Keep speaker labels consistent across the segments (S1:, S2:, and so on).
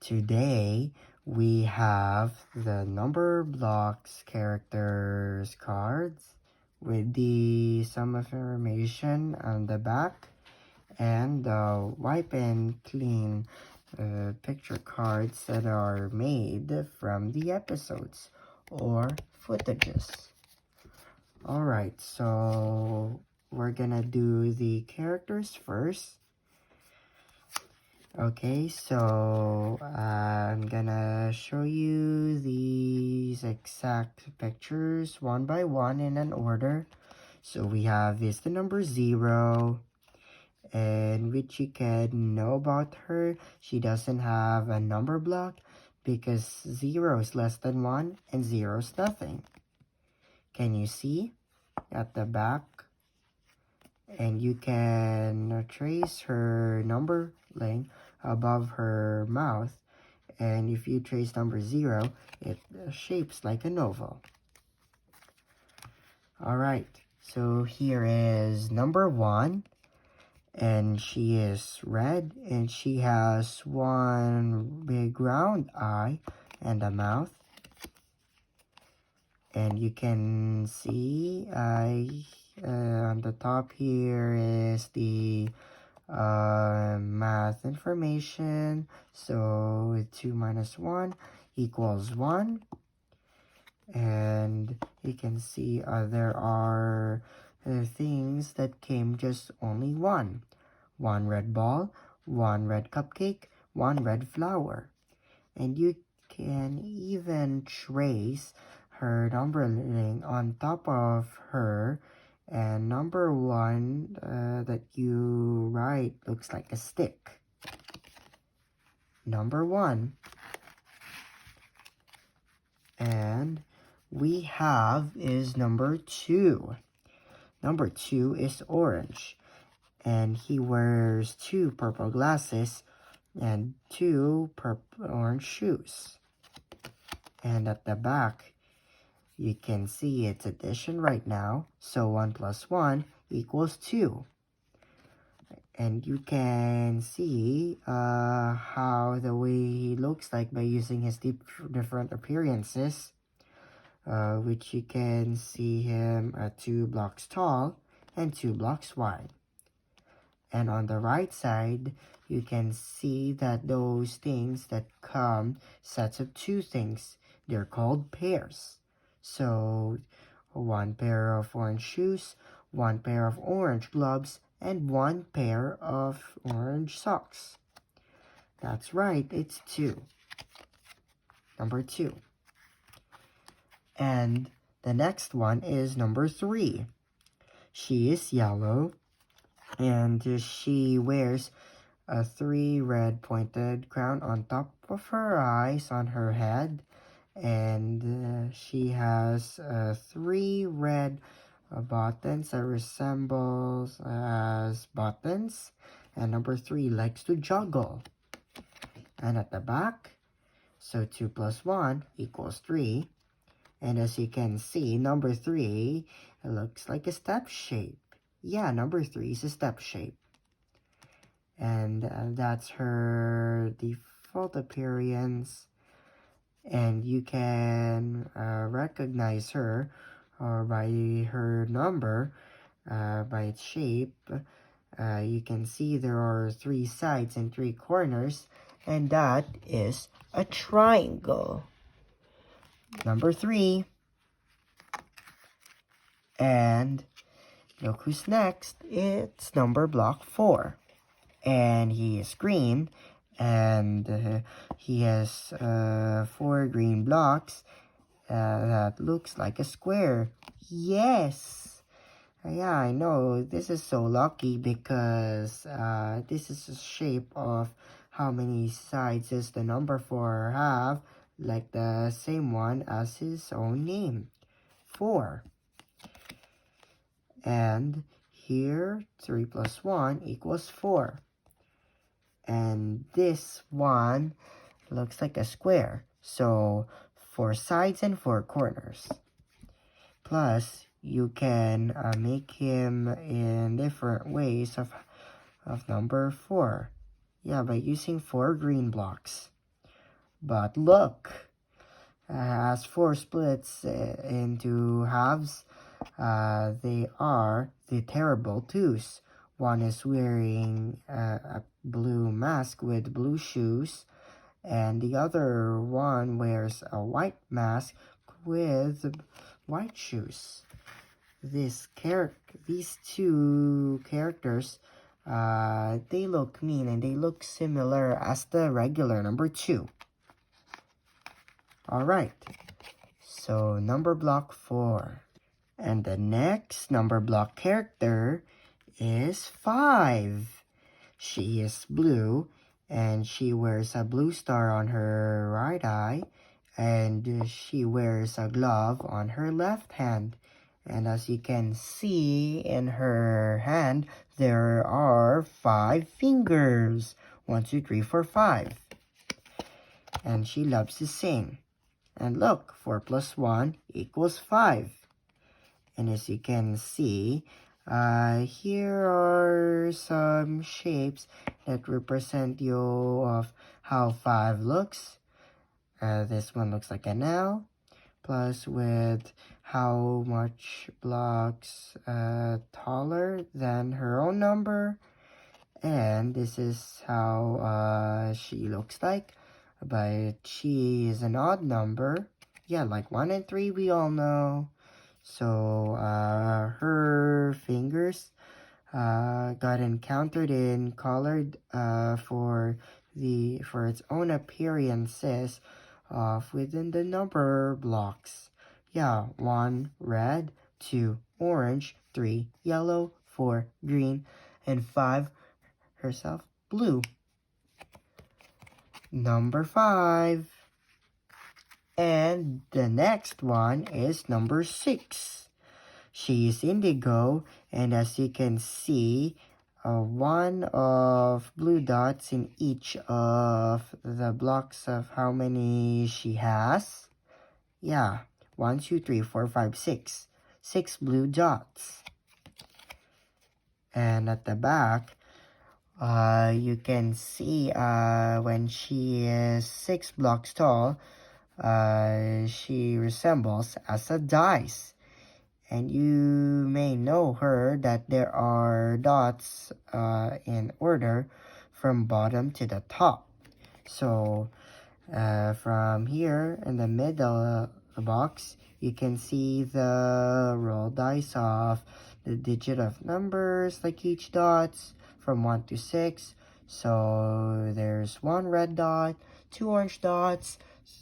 S1: Today we have the Numberblocks characters cards with the some information on the back and the wipe and clean picture cards that are made from the episodes or footages. Alright, so we're gonna do the characters first. Okay, so I'm gonna show you these exact pictures one by one in an order. So we have is the number 0, and which you can know about her. She doesn't have a number block because 0 is less than 1 and 0 is nothing. Can you see at the back? And you can trace her numbering above her mouth, and if you trace number 0, it shapes like an oval. Alright, so here is number 1, and she is red, and she has one big round eye and a mouth. And you can see on the top here is the math information. So 2 minus 1 equals 1. And you can see there are things that came just only one. 1 red ball, 1 red cupcake, 1 red flower. And you can even trace her numbering on top of her, and number 1 that you write looks like a stick. Number 1. And we have is number 2. Number 2 is orange, and he wears 2 purple glasses and 2 orange shoes. And at the back, you can see it's addition right now, so 1 plus 1 equals 2. And you can see how the way he looks like by using his different appearances, which you can see him 2 blocks tall and 2 blocks wide. And on the right side, you can see that those things that come sets of 2 things, they're called pairs. So 1 pair of orange shoes, 1 pair of orange gloves, and 1 pair of orange socks. That's right, it's 2. Number 2. And the next one is number 3. She is yellow, and she wears a 3 red pointed crown on top of her eyes on her head. And she has 3 red buttons that resembles as buttons, and number 3 likes to juggle. And at the back, so 2 plus 1 equals 3, and as you can see, number 3 looks like a step shape. Yeah, number 3 is a step shape, and that's her default appearance. And you can recognize her by her number, by its shape. You can see there are 3 sides and 3 corners, and that is a triangle. Number 3. And look who's next. It's number block 4. And he is green. And he has 4 green blocks that looks like a square. Yes! Yeah, I know. This is so lucky because this is the shape of how many sides does the number 4 have, like the same one as his own name, 4. And here, 3 plus 1 equals 4. And this one looks like a square, so 4 sides and 4 corners. Plus, you can make him in different ways of number 4. Yeah, by using 4 green blocks. But look, as 4 splits into halves, they are the terrible twos. One is wearing a blue mask with blue shoes, and the other one wears a white mask with white shoes. These two characters, they look mean and they look similar as the regular number 2. Alright, so number block 4. And the next number block character is 5. She is blue and she wears a blue star on her right eye, and she wears a glove on her left hand. And as you can see in her hand, there are 5 fingers. 1, 2, 3, 4, 5. And she loves to sing. And look, 4 plus 1 equals 5. And as you can see, here are some shapes that represent you of how 5 looks. This one looks like an L, plus with how much blocks taller than her own number. And this is how she looks like, but she is an odd number. Yeah, like 1 and 3 we all know. So her fingers got encountered in colored for its own appearances of within the number blocks. Yeah, 1 red, 2 orange, 3 yellow, 4 green, and 5 herself blue. Number 5. And the next one is number 6. She is indigo, and as you can see, 1 of blue dots in each of the blocks of how many she has. Yeah, 1, 2, 3, 4, 5, 6. 6 blue dots. And at the back, you can see when she is 6 blocks tall, she resembles as a dice. And you may know her that there are dots in order from bottom to the top. So from here in the middle box, you can see the roll dice of the digit of numbers, like each dots from 1 to 6. So there's 1 red dot, 2 orange dots,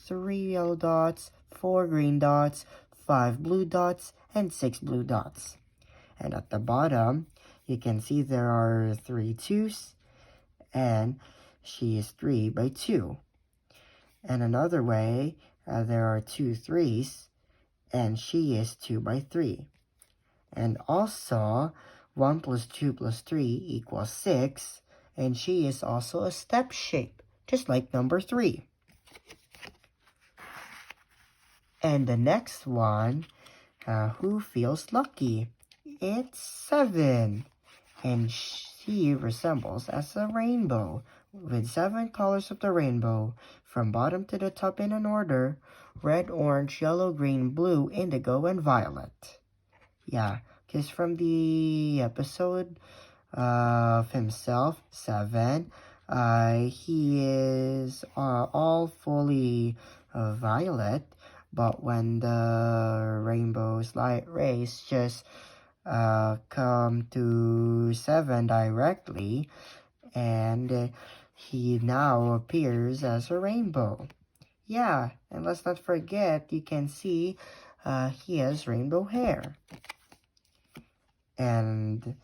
S1: 3 yellow dots, 4 green dots, 5 blue dots, and 6 blue dots. And at the bottom, you can see there are 3 2s, and she is 3 by 2. And another way, there are 2 3s, and she is 2 by 3. And also, 1 plus 2 plus 3 equals 6, and she is also a step shape, just like number 3. And the next one, who feels lucky? It's 7. And she resembles as a rainbow, with 7 colors of the rainbow, from bottom to the top in an order: red, orange, yellow, green, blue, indigo, and violet. Yeah, because from the episode of himself, 7, he is all fully violet. But when the rainbow's light rays just come to 7 directly, and he now appears as a rainbow. Yeah, and let's not forget, you can see he has rainbow hair. And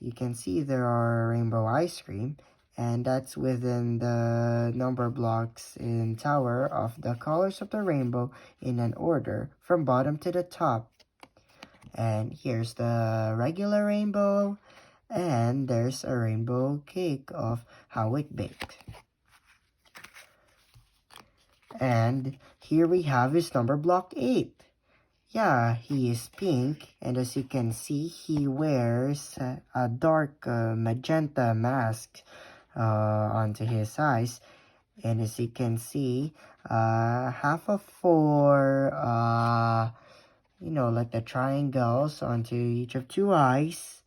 S1: you can see there are rainbow ice cream, and that's within the number blocks in tower of the colors of the rainbow in an order from bottom to the top. And here's the regular rainbow, and there's a rainbow cake of how it baked. And here we have his number block 8. Yeah, he is pink, and as you can see, he wears a dark magenta mask onto his eyes, And as you can see, half of 4, like the triangles onto each of 2 eyes.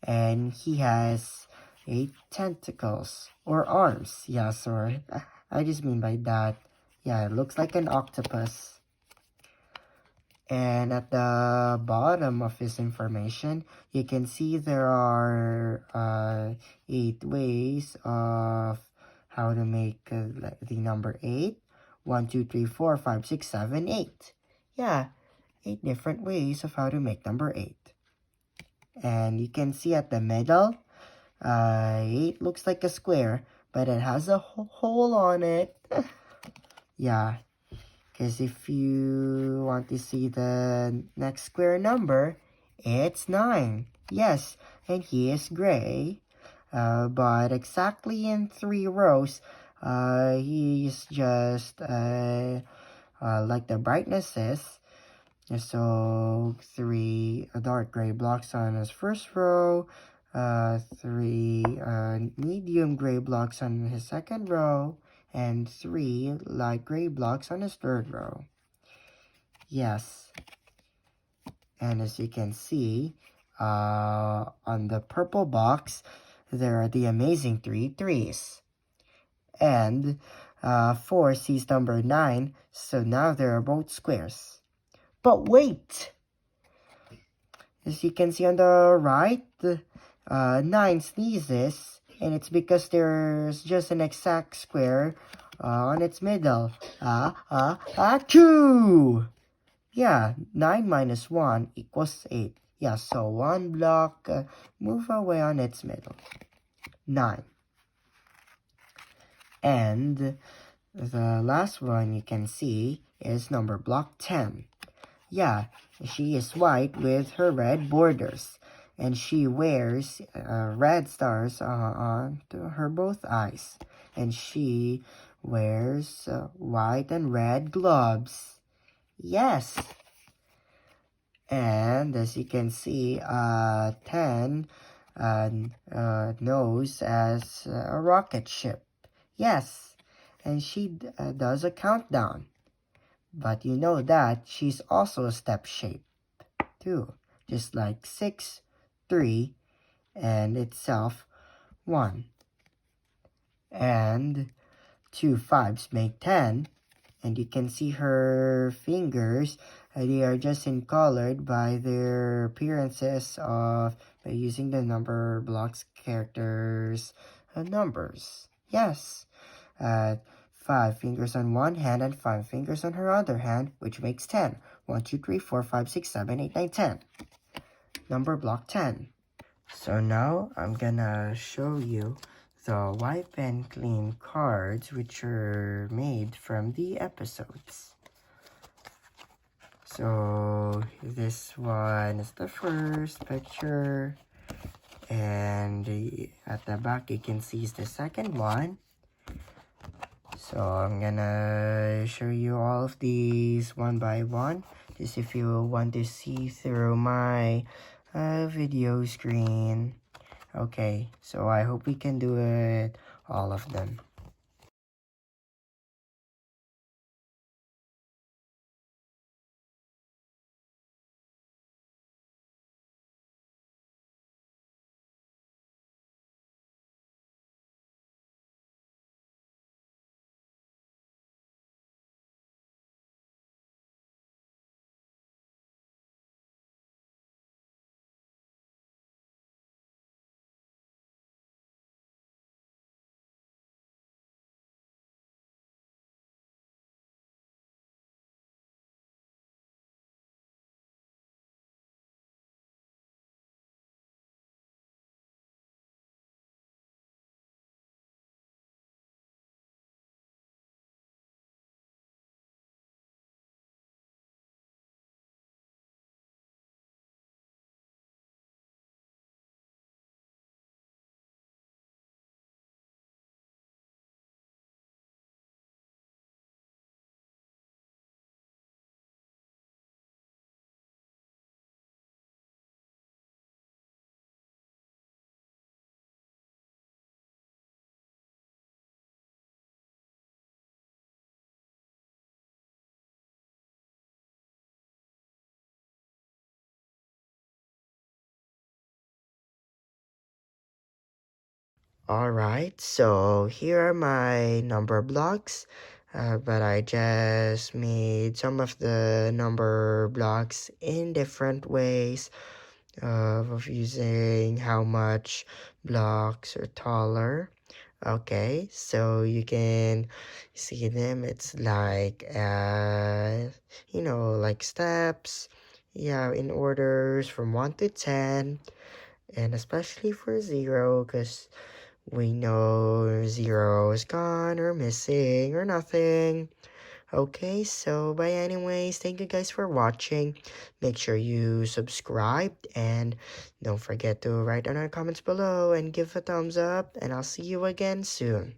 S1: And he has 8 tentacles, or arms. Yeah, sorry. I just mean by that. Yeah, it looks like an octopus. And at the bottom of this information, you can see there are 8 ways of how to make the number 8. 1, 2, 3, 4, 5, 6, 7, 8. Yeah, 8 different ways of how to make number 8. And you can see at the middle, 8 looks like a square, but it has a hole on it. Yeah. Because if you want to see the next square number, it's 9. Yes, and he is gray. But exactly in 3 rows, he's just like the brightness is. So 3 dark gray blocks on his first row, 3 medium gray blocks on his second row, and 3 light gray blocks on his third row. Yes. And as you can see, on the purple box, there are the amazing 3 threes. And 4 sees number 9, so now there are both squares. But wait! As you can see on the right, 9 sneezes, and it's because there's just an exact square on its middle. Achoo! Yeah, 9 minus 1 equals 8. Yeah, so 1 block move away on its middle. 9. And the last one you can see is number block 10. Yeah, she is white with her red borders. And she wears red stars on her both eyes. And she wears white and red gloves. Yes. And as you can see, 10 knows as a rocket ship. Yes. And she does a countdown. But you know that she's also a step shape too. Just like 6, 3, and itself 1. And 2 5s make 10. And you can see her fingers, they are just encolored by their appearances of by using the Numberblocks characters numbers. Yes. 5 fingers on one hand and 5 fingers on her other hand, which makes 10. 1, 2, 3, 4, 5, 6, 7, 8, 9, 10. Numberblock 10. So now I'm gonna show you the wipe and clean cards which are made from the episodes. So this one is the first picture, and at the back you can see is the second one. So I'm gonna show you all of these one by one, just if you want to see through my video screen. Okay, so I hope we can do it, all of them. Alright, so here are my number blocks. But I just made some of the number blocks in different ways of using how much blocks are taller. Okay, so you can see them. It's like, like steps. Yeah, in orders from 1 to 10. And especially for 0, because we know 0 is gone or missing or nothing. Okay, so by anyways, thank you guys for watching. Make sure you subscribe and don't forget to write in our comments below and give a thumbs up, and I'll see you again soon.